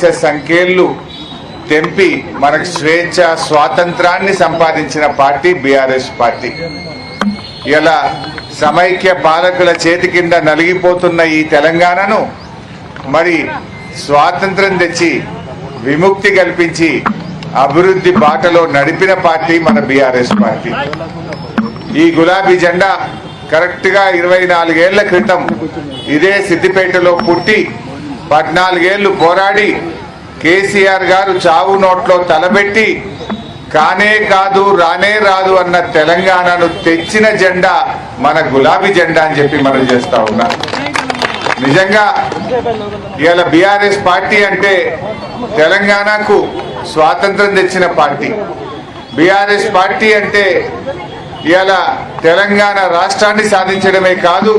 బానిస సంఖ్యలు తెంపి మనకు స్వేచ్ఛ స్వాతంత్రాన్ని సంపాదించిన పార్టీ బీఆర్ఎస్ పార్టీ. ఇలా సమైక్య పాలకుల చేతి కింద నలిగిపోతున్న ఈ తెలంగాణను మరి స్వాతంత్రం తెచ్చి విముక్తి కల్పించి అభివృద్ధి బాటలో నడిపిన పార్టీ మన బీఆర్ఎస్ పార్టీ. ఈ గులాబీ జెండా కరెక్ట్ గా 24 ఏళ్ల క్రితం ఇదే సిద్దిపేటలో పుట్టి 14 ఏళ్లు పోరాడి కేసీఆర్ గారు చావు నోట్లో తలబెట్టి కానే కాదు రానే రాదు అన్న తెలంగాణను తెచ్చిన జెండా మన గులాబీ జెండా అని చెప్పి మనం చేస్తా ఉన్నాం. నిజంగా ఇవాళ బీఆర్ఎస్ పార్టీ అంటే తెలంగాణకు స్వాతంత్రం తెచ్చిన పార్టీ. బీఆర్ఎస్ పార్టీ అంటే ఇవాళ తెలంగాణ రాష్ట్రాన్ని సాధించడమే కాదు,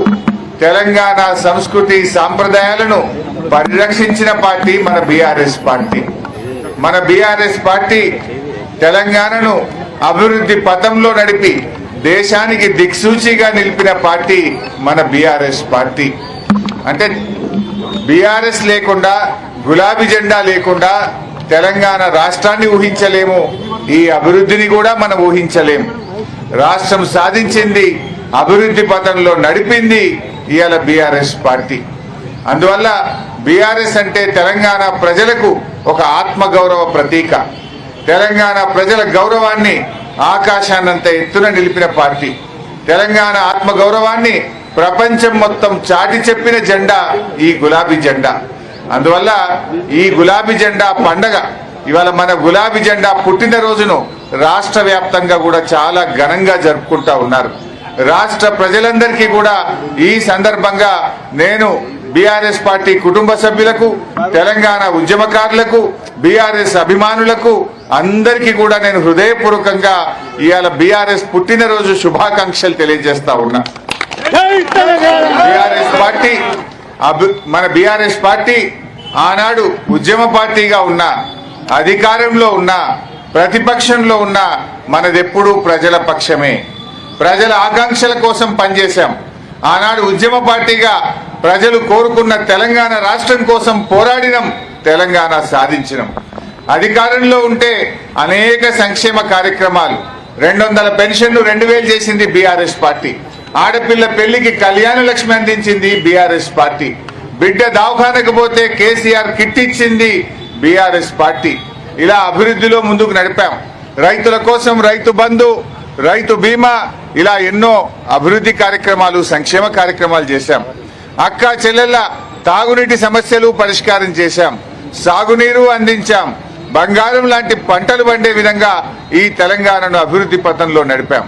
తెలంగాణ సంస్కృతి సాంప్రదాయాలను పరిరక్షించిన పార్టీ మన బీఆర్ఎస్ పార్టీ. మన బీఆర్ఎస్ పార్టీ తెలంగాణను అభివృద్ధి పథంలో నడిపి దేశానికి దిక్సూచిగా నిలిపిన పార్టీ మన బీఆర్ఎస్ పార్టీ. అంటే బీఆర్ఎస్ లేకుండా, గులాబీ జెండా లేకుండా తెలంగాణ రాష్ట్రాన్ని ఊహించలేము, ఈ అభివృద్ధిని కూడా మనం ఊహించలేము. రాష్ట్రం సాధించింది, అభివృద్ధి పథంలో నడిపింది ఇవాళ బీఆర్ఎస్ పార్టీ. అందువల్ల బీఆర్ఎస్ అంటే తెలంగాణ ప్రజలకు ఒక ఆత్మగౌరవ ప్రతీక. తెలంగాణ ప్రజల గౌరవాన్ని ఆకాశాన్నంత ఎత్తున నిలిపిన పార్టీ. తెలంగాణ ఆత్మగౌరవాన్ని ప్రపంచం మొత్తం చాటి చెప్పిన జెండా ఈ గులాబీ జెండా. అందువల్ల ఈ గులాబీ జెండా పండగ ఇవాళ మన గులాబీ జెండా పుట్టినరోజును రాష్ట్ర వ్యాప్తంగా కూడా చాలా ఘనంగా జరుపుకుంటా ఉన్నారు. రాష్ట్ర ప్రజలందరికీ కూడా ఈ సందర్భంగా నేను బీఆర్ఎస్ పార్టీ కుటుంబ సభ్యులకు, తెలంగాణ ఉద్యమకారులకు, బీఆర్ఎస్ అభిమానులకు అందరికీ కూడా నేను హృదయపూర్వకంగా ఇవాళ బీఆర్ఎస్ పుట్టినరోజు శుభాకాంక్షలు తెలియజేస్తా ఉన్నా. బీఆర్ఎస్ పార్టీ మన బీఆర్ఎస్ పార్టీ ఆనాడు ఉద్యమ పార్టీగా ఉన్నా, అధికారంలో ఉన్నా, ప్రతిపక్షంలో ఉన్నా మనదెప్పుడూ ప్రజల పక్షమే. ప్రజల ఆకాంక్షల కోసం పనిచేశాం. ఆనాడు ఉద్యమ పార్టీగా ప్రజలు కోరుకున్న తెలంగాణ రాష్ట్రం కోసం పోరాడినం, తెలంగాణ సాధించినం. అధికారంలో ఉంటే అనేక సంక్షేమ కార్యక్రమాలు, 200 పెన్షన్లు 2000 చేసింది బీఆర్ఎస్ పార్టీ. ఆడపిల్ల పెళ్లికి కళ్యాణ లక్ష్మి అందించింది బీఆర్ఎస్ పార్టీ. బిడ్డ దవాఖానకు పోతే కేసీఆర్ కిట్ ఇచ్చింది బీఆర్ఎస్ పార్టీ. ఇలా అభివృద్ధిలో ముందుకు నడిపాం. రైతుల కోసం రైతు బంధు, రైతు బీమా, ఇలా ఎన్నో అభివృద్ధి కార్యక్రమాలు, సంక్షేమ కార్యక్రమాలు చేశాం. అక్క చెల్లెళ్ళ తాగునీటి సమస్యలు పరిష్కారం చేశాం, సాగునీరు అందించాం, బంగారం లాంటి పంటలు పండే విధంగా ఈ తెలంగాణను అభివృద్ధి పథంలో నడిపాం.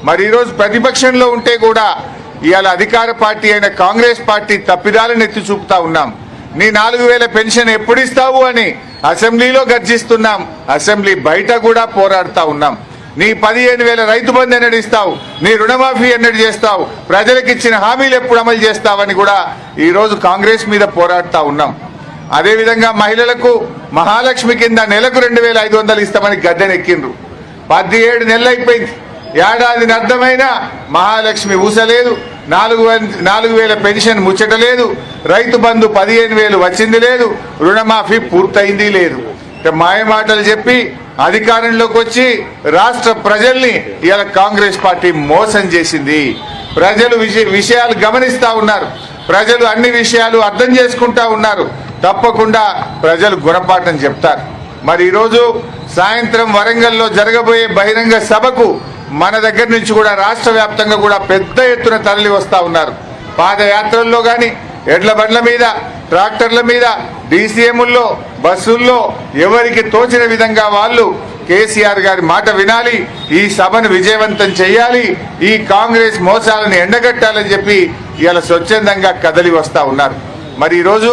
మరి ఈరోజు ప్రతిపక్షంలో ఉంటే కూడా ఇవాళ అధికార పార్టీ అయిన కాంగ్రెస్ పార్టీ తప్పిదాలను ఎత్తి చూపుతా ఉన్నాం. నీ 4000 పెన్షన్ ఎప్పుడిస్తావు అని అసెంబ్లీలో గర్జిస్తున్నాం, అసెంబ్లీ బయట కూడా పోరాడుతా ఉన్నాం. నీ 15,000 రైతు బంధు ఎన్నడు ఇస్తావు, నీ రుణమాఫీ ఎన్నడు చేస్తావు, ప్రజలకు ఇచ్చిన హామీలు ఎప్పుడు అమలు చేస్తావని కూడా ఈ రోజు కాంగ్రెస్ మీద పోరాడుతా ఉన్నాం. అదేవిధంగా మహిళలకు మహాలక్ష్మి కింద నెలకు 2,500 ఇస్తామని గద్దెనెక్కిండ్రు. 17 నెలలు అయిపోయింది, ఏడాదిని అర్థమైన మహాలక్ష్మి ఊసలేదు, 4,000 పెన్షన్ ముచ్చటలేదు, రైతు బంధు 15,000 వచ్చింది లేదు, రుణమాఫీ పూర్తయింది లేదు. మాయమాటలు చెప్పి అధికారంలోకి వచ్చి రాష్ట్ర ప్రజల్ని ఇవాళ కాంగ్రెస్ పార్టీ మోసం చేసింది. ప్రజలు విషయాలు గమనిస్తా ఉన్నారు, ప్రజలు అన్ని విషయాలు అర్థం చేసుకుంటా ఉన్నారు. తప్పకుండా ప్రజలు గుణపాఠం చెప్తారు. మరి ఈరోజు సాయంత్రం వరంగల్లో జరగబోయే బహిరంగ సభకు మన దగ్గర నుంచి కూడా రాష్ట్ర వ్యాప్తంగా కూడా పెద్ద ఎత్తున తరలి వస్తా ఉన్నారు. పాదయాత్రల్లో కానీ, ఎడ్ల బండ్ల మీద, ట్రాక్టర్ల మీద, డీసీఎంల్లో, బస్సుల్లో ఎవరికి తోచిన విధంగా వాళ్ళు కేసీఆర్ గారి మాట వినాలి, ఈ సభను విజయవంతం చేయాలి, ఈ కాంగ్రెస్ మోసాలను ఎండగట్టాలని చెప్పి ఇవాళ స్వచ్ఛందంగా కదలి వస్తా ఉన్నారు. మరి ఈరోజు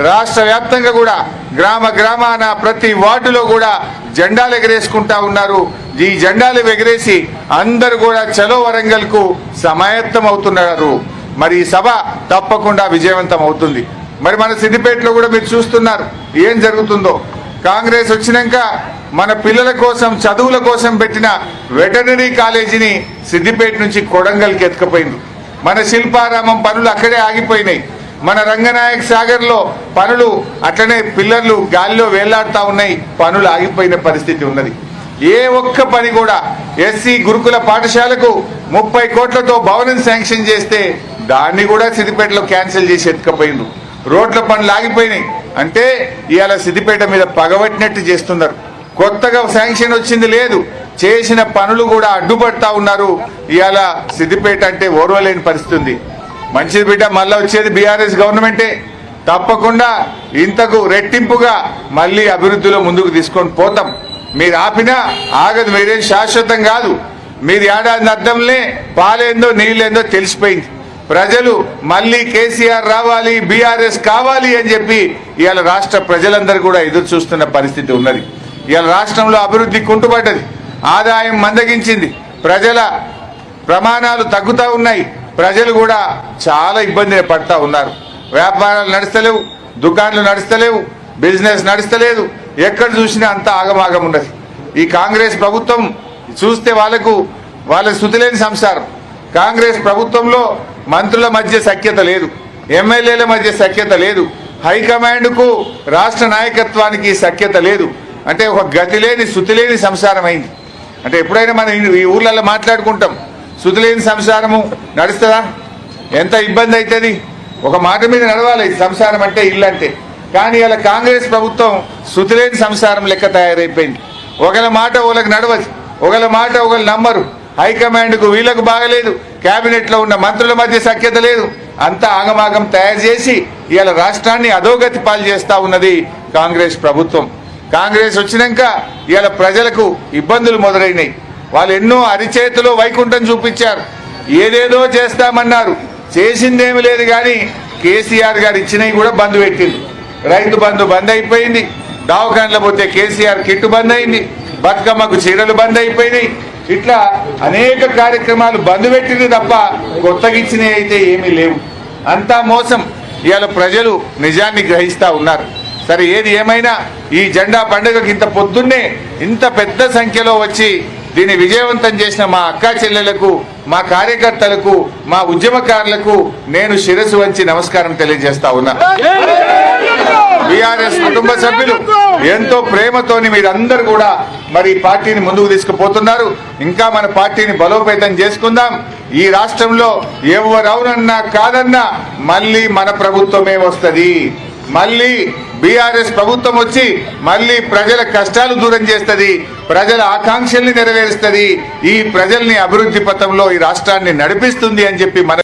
రాష్ట్ర వ్యాప్తంగా కూడా గ్రామ గ్రామాన ప్రతి వార్డులో కూడా జెండాలు ఎగరేసుకుంటా ఉన్నారు. ఈ జెండాలు ఎగరేసి అందరూ కూడా చలో వరంగల్ కు సమాయత్తం అవుతున్నారు. మరి ఈ సభ తప్పకుండా విజయవంతం అవుతుంది. మరి మన సిద్దిపేటలో కూడా మీరు చూస్తున్నారు ఏం జరుగుతుందో. కాంగ్రెస్ వచ్చినాక మన పిల్లల కోసం, చదువుల కోసం పెట్టిన వెటర్నరీ కాలేజీని సిద్దిపేట నుంచి కొడంగల్కి ఎత్తుకుపోయింది. మన శిల్పారామం పనులు అక్కడే ఆగిపోయినాయి. మన రంగనాయక్ సాగర్ లో పనులు అట్లనే పిల్లర్లు గాలిలో వేలాడుతా ఉన్నాయి, పనులు ఆగిపోయిన పరిస్థితి ఉన్నది. ఏ ఒక్క పని కూడా ఎస్సీ గురుకుల పాఠశాలకు 30 కోట్లతో భవనం శాంక్షన్ చేస్తే దాన్ని కూడా సిద్దిపేటలో క్యాన్సిల్ చేసి ఎత్తుకపోయిండు. రోడ్ల పనులు ఆగిపోయినాయి. అంటే ఇవాళ సిద్దిపేట మీద పగబట్టినట్టు చేస్తున్నారు. కొత్తగా శాంక్షన్ వచ్చింది లేదు, చేసిన పనులు కూడా అడ్డుపడతా ఉన్నారు. ఇవాళ సిద్దిపేట అంటే ఓర్వలేని పరిస్థితి ఉంది. మంచిది బిడ్డ, మళ్ళా వచ్చేది బీఆర్ఎస్ గవర్నమెంటే. తప్పకుండా ఇంతకు రెట్టింపుగా మళ్ళీ అభివృద్ధిలో ముందుకు తీసుకొని పోతాం. మీరు ఆపినా ఆగదు, మీరేం శాశ్వతం కాదు. మీరు ఏడాది అర్థంలే పాలేందో నీళ్ళేందో తెలిసిపోయింది. ప్రజలు మళ్ళీ కేసీఆర్ రావాలి, బీఆర్ఎస్ కావాలి అని చెప్పి ఇవాళ రాష్ట్ర ప్రజలందరూ కూడా ఎదురు చూస్తున్న పరిస్థితి ఉన్నది. ఇవాళ రాష్ట్రంలో అభివృద్ధి కుంటుపడ్డది, ఆదాయం మందగించింది, ప్రజల ప్రమాణాలు తగ్గుతూ ఉన్నాయి. ప్రజలు కూడా చాలా ఇబ్బంది పడతా ఉన్నారు. వ్యాపారాలు నడుస్తలేవు, దుకాణాలు నడుస్తలేవు, బిజినెస్ నడుస్తలేదు. ఎక్కడ చూసినా అంతా ఆగమాగం ఉన్నది. ఈ కాంగ్రెస్ ప్రభుత్వం చూస్తే వాళ్ళ శృతిలేని సంసారం. కాంగ్రెస్ ప్రభుత్వంలో మంత్రుల మధ్య సఖ్యత లేదు, ఎమ్మెల్యేల మధ్య సఖ్యత లేదు, హైకమాండ్కు రాష్ట్ర నాయకత్వానికి సఖ్యత లేదు. అంటే ఒక గతి లేని శృతిలేని సంసారం అయింది. అంటే ఎప్పుడైనా మనం ఈ ఊర్లలో మాట్లాడుకుంటాం, శృతిలేని సంసారము నడుస్తుందా? ఎంత ఇబ్బంది అవుతుంది. ఒక మాట మీద నడవాలి సంసారం అంటే, ఇల్లు అంటే. కానీ ఇలా కాంగ్రెస్ ప్రభుత్వం శృతిలేని సంసారం లెక్క తయారైపోయింది. ఒకళ్ళ మాట ఒకళ్ళకి నడవదు, ఒకళ్ళ మాట ఒకళ్ళు నమ్మరు. హైకమాండ్కు వీళ్ళకు బాగలేదు, కేబినెట్లో ఉన్న మంత్రుల మధ్య సఖ్యత లేదు. అంతా ఆగమాగం తయారు చేసి ఇవాళ రాష్ట్రాన్ని అధోగతి పాలు చేస్తా ఉన్నది కాంగ్రెస్ ప్రభుత్వం. కాంగ్రెస్ వచ్చినాక ఇవాళ ప్రజలకు ఇబ్బందులు మొదలైనాయి. వాళ్ళు ఎన్నో అరిచేతిలో వైకుంఠం చూపించారు, ఏదేదో చేస్తామన్నారు, చేసిందేమి లేదు. కానీ కేసీఆర్ గారు ఇచ్చినవి కూడా బంద్ పెట్టింది. రైతు బంధు బంద్ అయిపోయింది, దవాఖానలో పోతే కేసీఆర్ కిట్టు బంద్ అయింది, బతుకమ్మకు చీరలు బంద్ అయిపోయినాయి. ఇట్లా అనేక కార్యక్రమాలు బంద్ పెట్టింది తప్ప కొత్తగా ఇచ్చినవి అయితే ఏమీ లేవు. అంతా మోసం. ఇవాళ ప్రజలు నిజాన్ని గ్రహిస్తా ఉన్నారు. సరే, ఏది ఏమైనా ఈ జెండా పండుగకి ఇంత పొద్దున్నే ఇంత పెద్ద సంఖ్యలో వచ్చి దీన్ని విజయవంతం చేసిన మా అక్కా చెల్లెలకు, మా కార్యకర్తలకు, మా ఉద్యమకారులకు నేను శిరస్సు వంచి నమస్కారం తెలియజేస్తా ఉన్నా. బీఆర్ఎస్ కుటుంబ సభ్యులు ఎంతో ప్రేమతోని మీరందరూ కూడా మరి పార్టీని ముందుకు తీసుకుపోతున్నారు. ఇంకా మన పార్టీని బలోపేతం చేసుకుందాం. ఈ రాష్ట్రంలో ఎవరవునన్నా కాదన్నా మళ్ళీ మన ప్రభుత్వమే వస్తుంది. మళ్ళీ బీఆర్ఎస్ ప్రభుత్వం వచ్చి మళ్ళీ ప్రజల కష్టాలు దూరం చేస్తుంది, ప్రజల ఆకాంక్షల్ని నెరవేరుస్తుంది, ఈ ప్రజల్ని అభివృద్ధి పథంలో ఈ రాష్ట్రాన్ని నడిపిస్తుంది అని చెప్పి మన